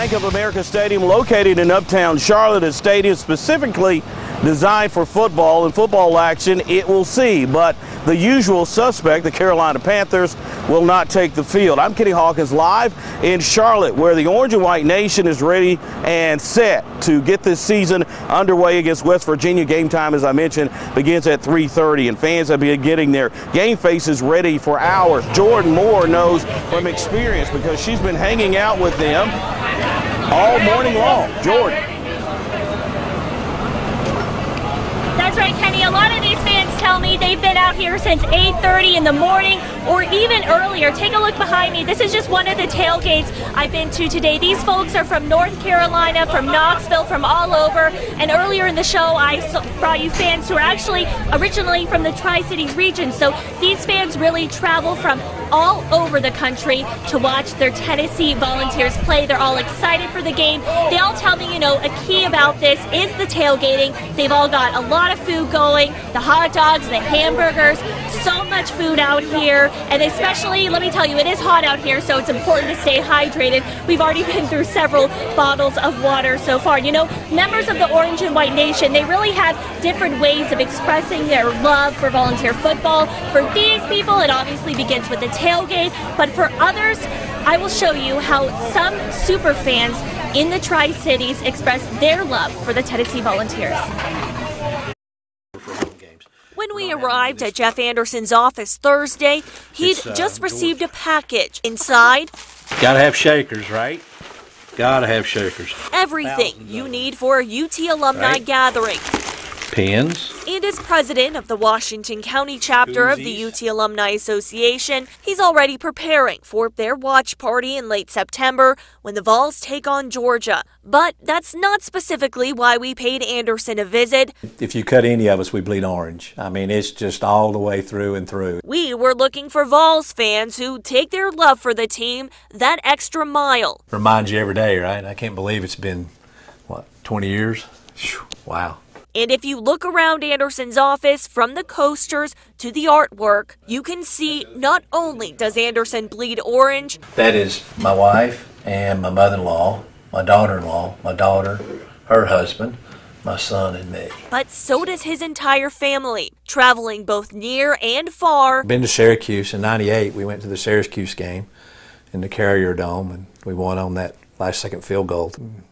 Bank of America Stadium, located in uptown Charlotte. A stadium specifically designed for football and football action it will see. But the usual suspect, the Carolina Panthers, will not take the field. I'm Kenny Hawkins live in Charlotte, where the Orange and White Nation is ready and set to get this season underway against West Virginia. Game time, as I mentioned, begins at 3:30, and fans have been getting their game faces ready for hours. Jordan Moore knows from experience because she's been hanging out with them all morning long. Jordan. That's right, Kenny. A lot of these fans tell me they've been out here since 8:30 in the morning or even earlier. Take a look behind me. This is just one of the tailgates I've been to today. These folks are from North Carolina, from Knoxville, from all over. And earlier in the show, I brought you fans who are actually originally from the Tri-Cities region. So these fans really travel from all over the country to watch their Tennessee Volunteers play. They're all excited for the game. They all tell me, a key about this is the tailgating. They've all got a lot of food going, the hot dogs, the hamburgers, so much food out here. And especially, let me tell you, it is hot out here, so it's important to stay hydrated. We've already been through several bottles of water so far. Members of the Orange and White Nation, they really have different ways of expressing their love for volunteer football. For these people, it obviously begins with the tailgate, but for others, I will show you how some super fans in the Tri-Cities express their love for the Tennessee Volunteers. When we arrived at Jeff Anderson's office Thursday, he'd just received a package. Inside, gotta have shakers, right? Gotta have shakers. Everything you need for a UT alumni gathering. Pens. And as president of the Washington County chapter of the UT Alumni Association, he's already preparing for their watch party in late September when the Vols take on Georgia. But that's not specifically why we paid Anderson a visit. If you cut any of us, we bleed orange. I mean, it's just all the way through and through. We were looking for Vols fans who take their love for the team that extra mile. Reminds you every day, right? I can't believe it's been, 20 years? Whew, wow. And if you look around Anderson's office, from the coasters to the artwork, you can see not only does Anderson bleed orange. That is my wife and my mother-in-law, my daughter-in-law, my daughter, her husband, my son, and me. But so does his entire family, traveling both near and far. Been to Syracuse in '98. We went to the Syracuse game in the Carrier Dome, and we won on that last-second field goal.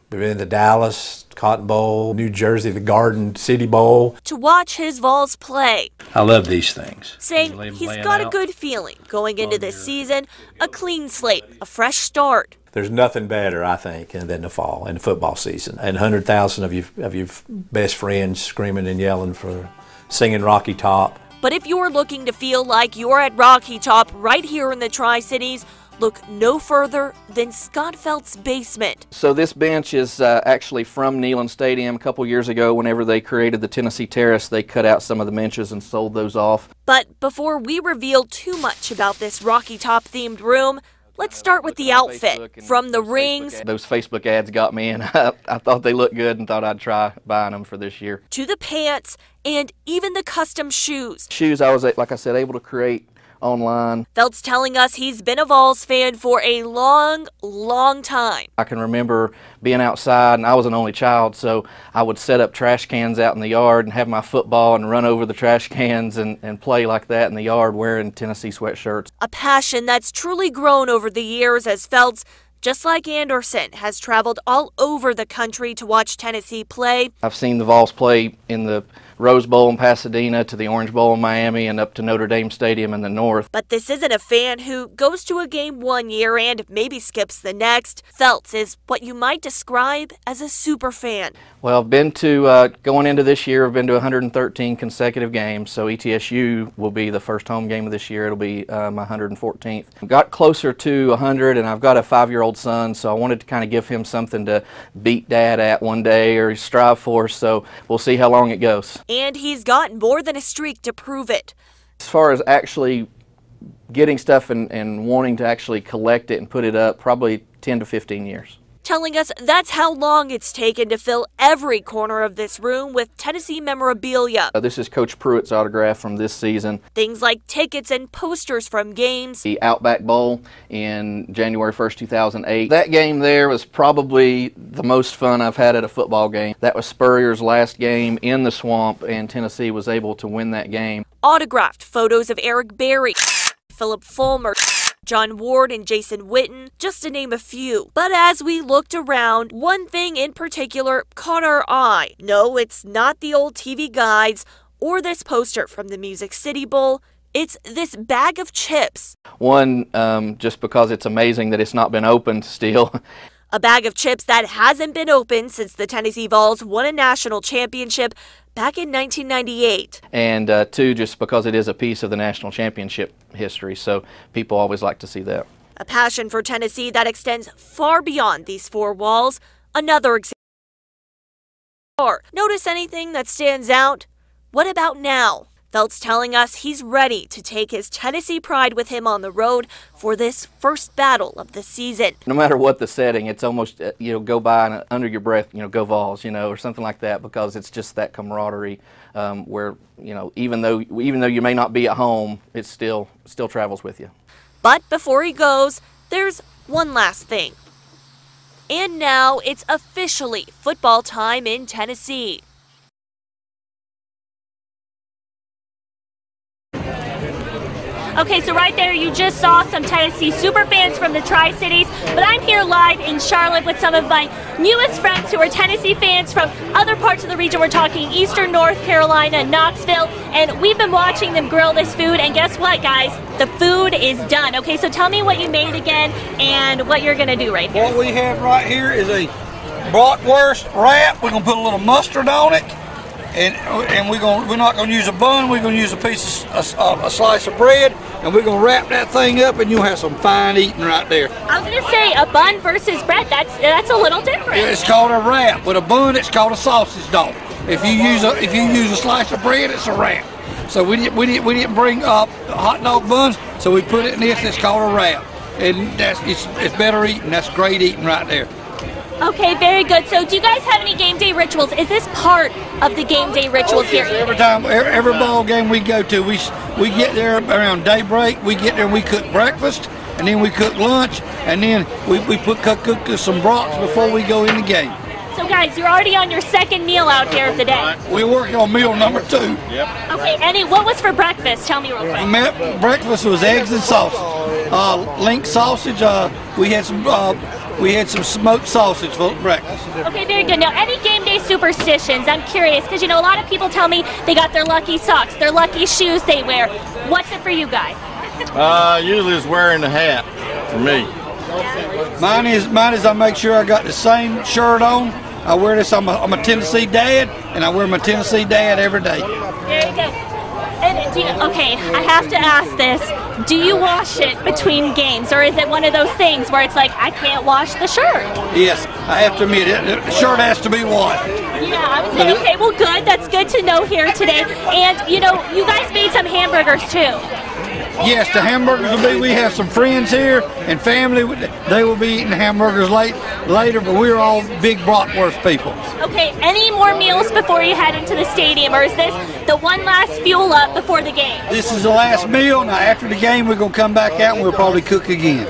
We've been to Dallas, Cotton Bowl, New Jersey, the Garden City Bowl. To watch his Vols play. I love these things. Saying he's got a good feeling going into this season, a clean slate, a fresh start. There's nothing better, I think, than the fall and the football season. And 100,000 of your best friends screaming and yelling for singing Rocky Top. But if you're looking to feel like you're at Rocky Top right here in the Tri-Cities, look no further than Scott Felt's basement. So this bench is actually from Neyland Stadium. A couple years ago, whenever they created the Tennessee Terrace, they cut out some of the benches and sold those off. But before we reveal too much about this Rocky Top themed room, let's start with the outfit. From the rings. Those Facebook ads got me, and I thought they looked good and thought I'd try buying them for this year. To the pants and even the custom shoes. Shoes I was, like I said, able to create online. Felt's telling us he's been a Vols fan for a long, long time. I can remember being outside, and I was an only child, so I would set up trash cans out in the yard and have my football and run over the trash cans and play like that in the yard wearing Tennessee sweatshirts. A passion that's truly grown over the years as Felt's, just like Anderson, has traveled all over the country to watch Tennessee play. I've seen the Vols play in the Rose Bowl in Pasadena, to the Orange Bowl in Miami, and up to Notre Dame Stadium in the north. But this isn't a fan who goes to a game one year and maybe skips the next. Felt's is what you might describe as a super fan. Well, I've been to, going into this year, I've been to 113 consecutive games, so ETSU will be the first home game of this year. It'll be my 114th. Got closer to 100, and I've got a 5-year-old son, so I wanted to kind of give him something to beat Dad at one day or strive for, so we'll see how long it goes. And he's got more than a streak to prove it. As far as actually getting stuff and wanting to actually collect it and put it up, probably 10 to 15 years. telling us that's how long it's taken to fill every corner of this room with Tennessee memorabilia. This is Coach Pruitt's autograph from this season. Things like tickets and posters from games. The Outback Bowl in January 1st, 2008. That game there was probably the most fun I've had at a football game. That was Spurrier's last game in the Swamp, and Tennessee was able to win that game. Autographed photos of Eric Berry, Philip Fulmer, John Ward, and Jason Witten, just to name a few. But as we looked around, one thing in particular caught our eye. No, it's not the old TV guides or this poster from the Music City Bowl. It's this bag of chips. One, just because it's amazing that it's not been opened still. A bag of chips that hasn't been opened since the Tennessee Vols won a national championship back in 1998. And two, just because it is a piece of the national championship history, so people always like to see that. A passion for Tennessee that extends far beyond these four walls. Another example. Notice anything that stands out? What about now? Felt's telling us he's ready to take his Tennessee pride with him on the road for this first battle of the season. No matter what the setting, it's almost, go by and under your breath, go Vols, or something like that, because it's just that camaraderie where, even though you may not be at home, it still travels with you. But before he goes, there's one last thing. And now it's officially football time in Tennessee. Okay, so right there you just saw some Tennessee super fans from the Tri-Cities, but I'm here live in Charlotte with some of my newest friends who are Tennessee fans from other parts of the region. We're talking Eastern North Carolina, Knoxville, and we've been watching them grill this food, and guess what, guys? The food is done. Okay, so tell me what you made again and what you're gonna do right here. What we have right here is a bratwurst wrap. We're gonna put a little mustard on it. And we're not going to use a bun. We're going to use a slice of bread, and we're going to wrap that thing up, and you'll have some fine eating right there. I was going to say a bun versus bread. That's a little different. It's called a wrap. With a bun, it's called a sausage dog. If you use a slice of bread, it's a wrap. So we didn't bring up hot dog buns, so we put it in this. It's called a wrap, and it's better eating. That's great eating right there. Okay, very good. So do you guys have any game day rituals? Is this part of the game day rituals here? Every time, every ball game we go to, we get there around daybreak. We get there and we cook breakfast, and then we cook lunch, and then we cook some brats before we go in the game. So guys, you're already on your second meal out here of the day. We're working on meal number 2. Yep. Okay, what was for breakfast? Tell me real quick. Breakfast was eggs and sausage. Link sausage. We had some smoked sausage for breakfast. Okay, very good. Now, any game day superstitions? I'm curious because, a lot of people tell me they got their lucky socks, their lucky shoes they wear. What's it for you guys? Usually it's wearing the hat for me. Mine is I make sure I got the same shirt on. I wear this. I'm a Tennessee dad, and I wear my Tennessee dad every day. Very good. And okay, I have to ask this. Do you wash it between games, or is it one of those things where it's like, I can't wash the shirt? Yes, I have to admit it. The shirt has to be washed. Yeah, I would say, okay, well, good. That's good to know here today. And, you guys made some hamburgers, too. Yes, the hamburgers will be. We have some friends here and family. They will be eating hamburgers later, but we're all big bratwurst people. Okay, any more meals before you head into the stadium, or is this the one last fuel up before the game? This is the last meal. Now, after the game, we're going to come back out and we'll probably cook again.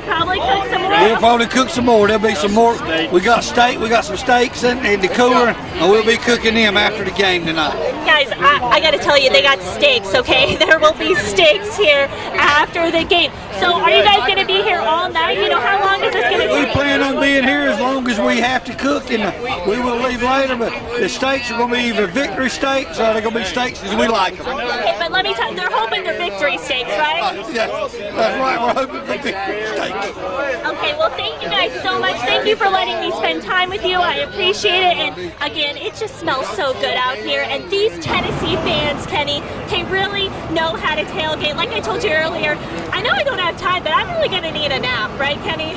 Probably cook some more? We'll probably cook some more. There'll be some more. We got steak. We got some steaks in the cooler, and we'll be cooking them after the game tonight. Guys, I got to tell you, they got steaks, okay? There will be steaks here after the game. So are you guys going to be here all night? How long is this going to be? We plan on being here as long as we have to cook, and we will leave later, but the steaks are going to be either victory steaks or they're going to be steaks as we like them. Okay, but let me tell you, they're hoping they're victory steaks, right? Yeah, that's right. We're hoping for victory steaks. Okay, well, thank you guys so much. Thank you for letting me spend time with you. I appreciate it. And again, it just smells so good out here. And these Tennessee fans, Kenny, they really know how to tailgate. Like I told you earlier, I know I don't have time, but I'm really going to need a nap, right, Kenny?